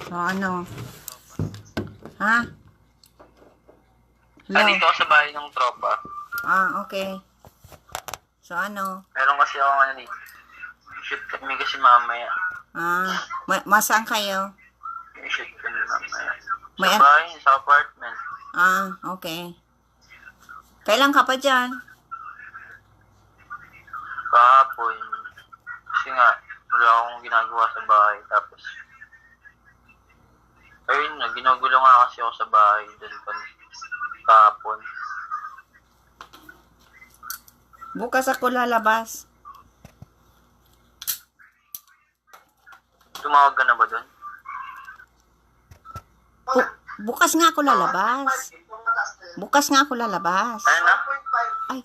So, ano? Ha? Hello? Nandito ako sa bahay ng tropa. Okay. So, ano? Meron kasi ako shoot kami kasi mamaya. Masaan kayo? Shoot kami mamaya. May Sa bahay, sa apartment. Okay. Kailan ka pa dyan? Kahapon. Kasi nga, wala akong ginagawa sa bahay. Tapos, ayun nga, ginugulo nga kasi ako sa bahay. Dahil kahapon. Bukas ako lalabas. Tumawag ka na ba doon? Bukas nga ako lalabas. Bukas nga ako lalabas. Ano na? Ay,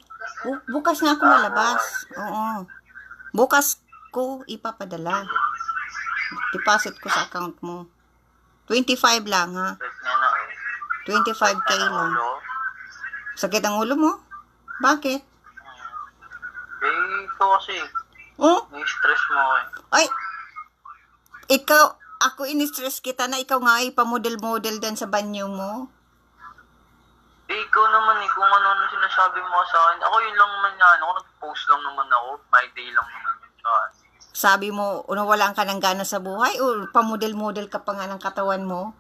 bukas nga ako lalabas. Oo. Bukas ko ipapadala. Deposit ko sa account mo. 25 lang, ha? Wait nga na. 25K lang. Ulo? Sakit ang ulo mo? Bakit? Ito kasi. Oh? May stress mo eh. Ay, ako in-stress kita na ikaw nga ay pamodel-model din sa banyo mo. Ikaw naman kung ano sinasabi mo sa akin. Ako yun lang naman yan. Ako nag-post lang naman ako. My day lang naman yun. Sabi mo, nawalan ka ng gana sa buhay o pamodel-model ka pa nga ng katawan mo?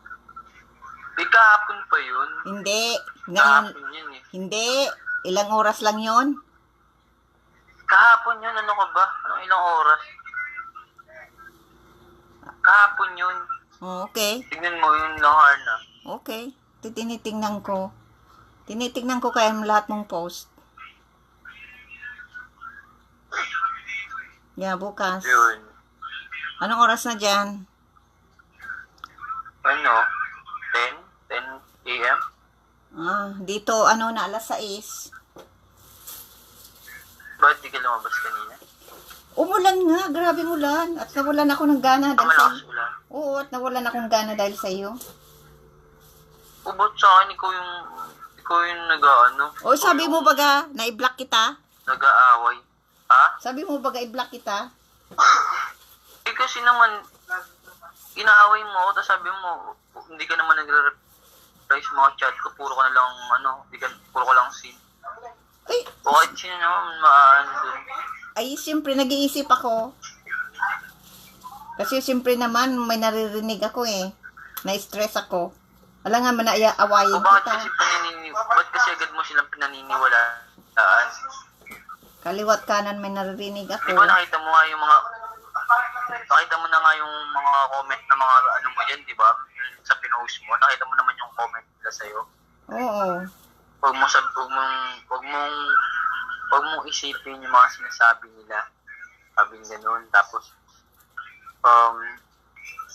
Kahapon pa yun. Hindi. Ngayon, Kahapon yun eh. hindi. Ilang oras lang yon? Kahapon yun. Ano ka ba? Anong ilang oras? Kahapon yun. Okay. Tignan mo yun lang, Harna. Okay. Tinitingnan ko. Tinitingnan ko kaya lahat mong post. Yeah, bukas. Yun. Anong oras na dyan? Ano? 10 a.m.? Dito, na, alas 6. Ba't di ka lumabas kanina? Umulan nga, grabe ulan. At nawalan ako ng gana dahil sa Malakas ulan. Oo, at nawalan akong gana dahil sa iyo. Ba't sa akin, ikaw yung nag-ano? O, sabi mo baga, na-i-block kita? Nag-aaway. Ha? Sabi mo baga, i-block kita? Kasi naman, inaaway mo ako, tapos sabi mo, hindi ka naman nagre-reply sa mga chat ko, puro ka na lang, puro ka lang sin. Ay, O kahit sino naman, maano dun. ay, siyempre, nag-iisip ako. Kasi siyempre naman, may naririnig ako eh. Na-stress ako. Wala nga man O na-awayin bakit kita. kasi ba't kasi agad mo silang pinaniniwalaan? Kaliwat kanan may naririnig Di ako. ba nakita mo nga yung nakita mo na nga yung mga comment na mga ano mo yan, di ba? Sa pinost mo, nakita mo naman yung comment nila sa'yo. Oo. Huwag mong isipin yung mga sinasabi nila. Sabing ganun. Tapos,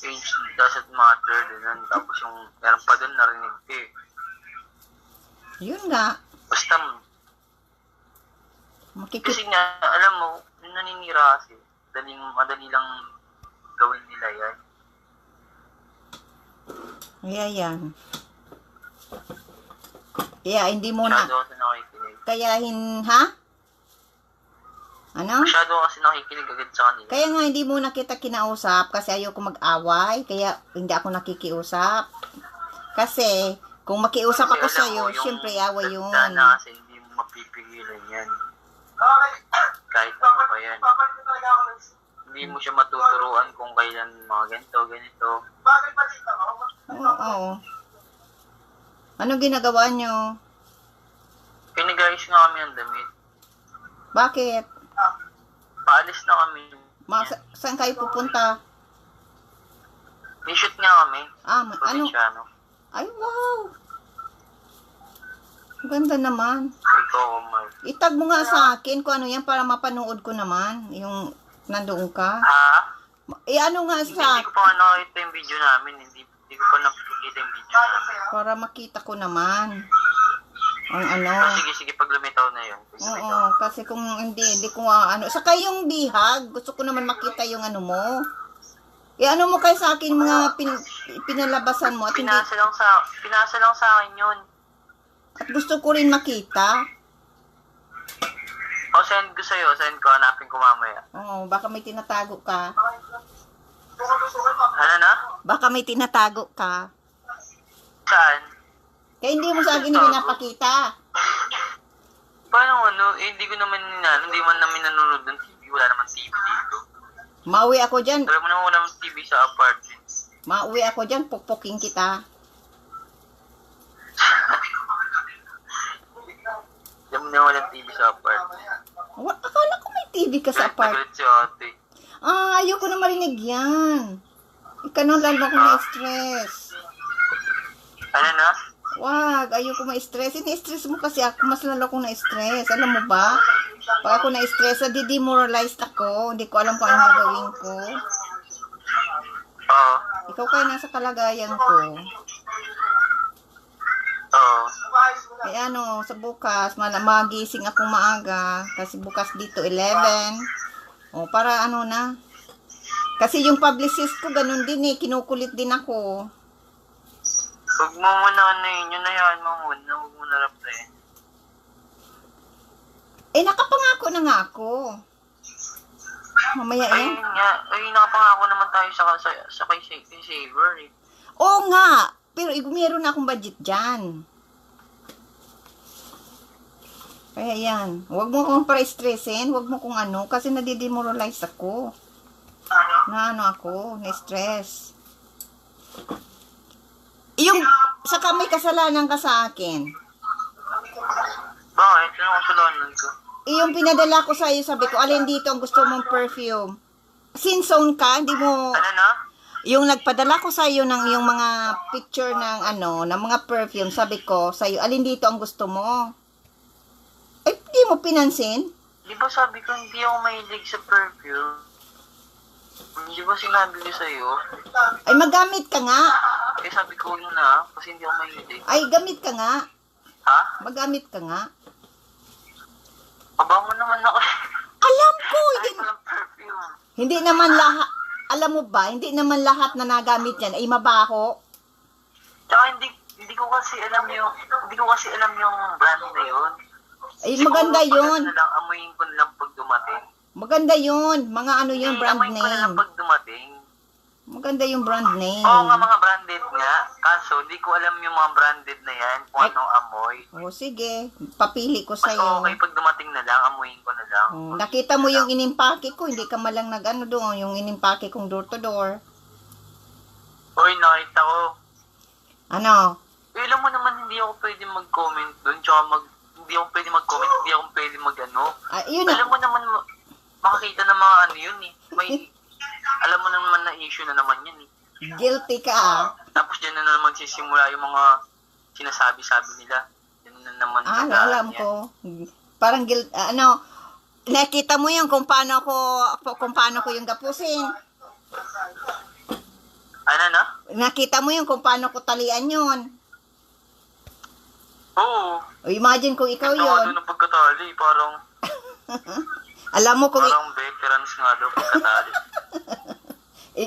age doesn't matter. Ganun. Tapos yung, meron pa dun narinig ko eh. Yun nga. Basta, kasi nga, alam mo, naninira kasi. Madali lang gawin nila yan. Kaya yan. Kaya hindi mo na. Masyado kasi nakikinig. Ha? Ano? Masyado kasi nakikinig agad sa kanila. Kaya nga hindi mo na kita kinausap kasi ayoko mag-away. Kaya hindi ako nakikiusap. Kasi kung makiusap ako Kasi sa alam iyo, mo, yung syempre away yun. tanda kasi hindi mo mapipigilan yan. Kahit ano pa yan. Hindi mo siya matuturuan kung kailan mga ganito. Oo. Ano ginagawa nyo? Pinag-ayos nga kami ng damit. Bakit? Paalis na kami. Saan kayo pupunta? Ni-shoot nga kami. Ano? Provinciano. Ay, wow! Ang ganda naman. Ito ako, Mark. Itag mo nga sa akin kung ano yan para mapanood ko naman. Yung nandoon ka. Ha? Ano nga Hindi sa ko pa nga nakita yung video namin. Hindi ko pa nakikita yung video namin. para makita ko naman. Ang ano. Sige, pag lumitaw na yun. Oo, kasi kung hindi ko saka yung bihag, gusto ko naman makita yung ano mo. Ano mo kayo sa akin mga pinalabasan mo at hindi, Pinasa lang sa akin yun. at gusto ko rin makita. O, send ko sa'yo. Send ko. Hanapin ko mamaya. Oo, baka may tinatago ka. Ano na? Baka may tinatago ka. Saan? Kaya hindi mo sa akin pinapakita. Paano ano? Eh, hindi ko naman hindi man namin nanonood ng TV. Wala naman TV dito. Mauwi ako dyan. Alam mo naman wala naman TV sa apartments. Mauwi ako dyan. Pukpuking kita. Alam mo naman walang TV sa apartments. Akala ko may TV ka sa apart. Nagalit si ate. Ayoko na marinig yan. Ikaw nang lalo ko na-stress. Ano na? Wag, ayoko ma-stress. Ini-stress mo kasi ako. Mas lalo akong na-stress. Alam mo ba? Pag ako na-stress, demoralized ako. Hindi ko alam kung anong gagawin ko. Oo. Ikaw kaya nasa kalagayan ko. Oo. Kaya sa bukas, magising ako maaga. Kasi bukas dito 11. O, para na. Kasi yung publicist ko, ganun din eh. Kinukulit din ako. Huwag mo muna yun hayaan mo muna. Huwag mo na reply. Nakapangako na nga ako. Mamaya yan. Ayun nga. Nakapangako naman tayo sa kay Saver eh. Oo nga. Pero meron na akong budget dyan. Kaya yan. Huwag mo kong para-stressin. Huwag mo kung kasi nadidemoralize ako. Ako, na-stress. Yung, saka may kasalanan ka sa akin. Bakit? Ano kasalanan ko? Yung pinadala ko sa'yo, sabi ko, alin dito ang gusto mong perfume? Sinzone ka, hindi mo... Ano na? Yung nagpadala ko sa'yo ng yung mga picture ng ng mga perfume, sabi ko sa'yo, alin dito ang gusto mo? Hindi mo pinansin? Di ba sabi ko hindi ako mahilig sa perfume? Di ba sinabi ko sa'yo? Ay, magamit ka nga. Eh sabi ko yun na, kasi hindi ako mahilig. Ay, gamit ka nga. Ha? Magamit ka nga. Abango naman ako. Alam ko, Ay, walang perfume. hindi naman lahat, alam mo ba, hindi naman lahat na nagamit yan ay mabaho. Tsaka hindi ko kasi alam yung brand na yun. Ay, maganda yun. Amuyin ko na lang pag dumating. Maganda yun. Mga yun, brand Amuyin ko na lang name. pag dumating. Maganda yung brand name. Oo nga, mga branded nga. Kaso, hindi ko alam yung mga branded na yan, kung Ay. anong amoy. O, sige. Papili ko Mas sa'yo. okay pag dumating na lang, amuyin ko na lang. Nakita mo yung inimpake ko, hindi ka malang doon, yung inimpake kong door to door. Uy, nakita ko. Ano? Alam mo naman, hindi ako pwede mag-comment doon, tsaka hindi ako pwede mag-comment, hindi ako pwede Yun na. Alam mo naman, makakita ng mga yun eh. Alam mo naman na issue na naman yun eh. Guilty ka. Tapos dyan na naman sisimula yung mga sinasabi-sabi nila. Yan na naman. Alam yan. ko. Parang nakita mo yun kung paano ko yung gapusin. Ano na? Nakita mo yun kung paano ko talian yun. Oo. O imagine kung ikaw Ito yun. nga ng pagkatali, parang Alam mo kung veterans nga daw pagkatali.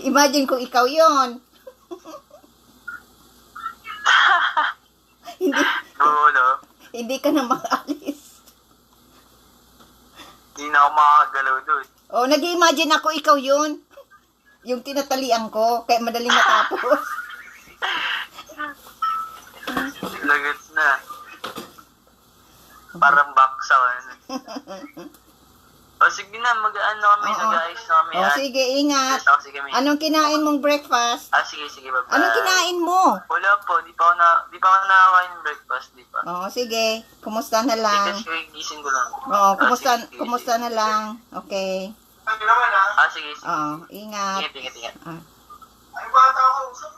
imagine kung ikaw yun. Hindi ka na makaalis. Hindi na ako makakagalaw doon. O, nag-imagine ako ikaw yun. Yung tinatalian ko, kaya madaling matapos. Lagot na. Parang baksa. O sige na, mag-ano kami, Oo. nag-ayos na kami. O, sige, ingat. Sige, may... Anong kinain mong breakfast? Sige, bye-bye. Anong kinain mo? Wala po, di pa ako nakakain ng breakfast, di pa. O, sige. Kumusta na lang? Kasi gising ko lang. O, sige. kumusta na lang? Okay. Sige. Oo, ingat. Ingat. Ah. Ay, bata ako.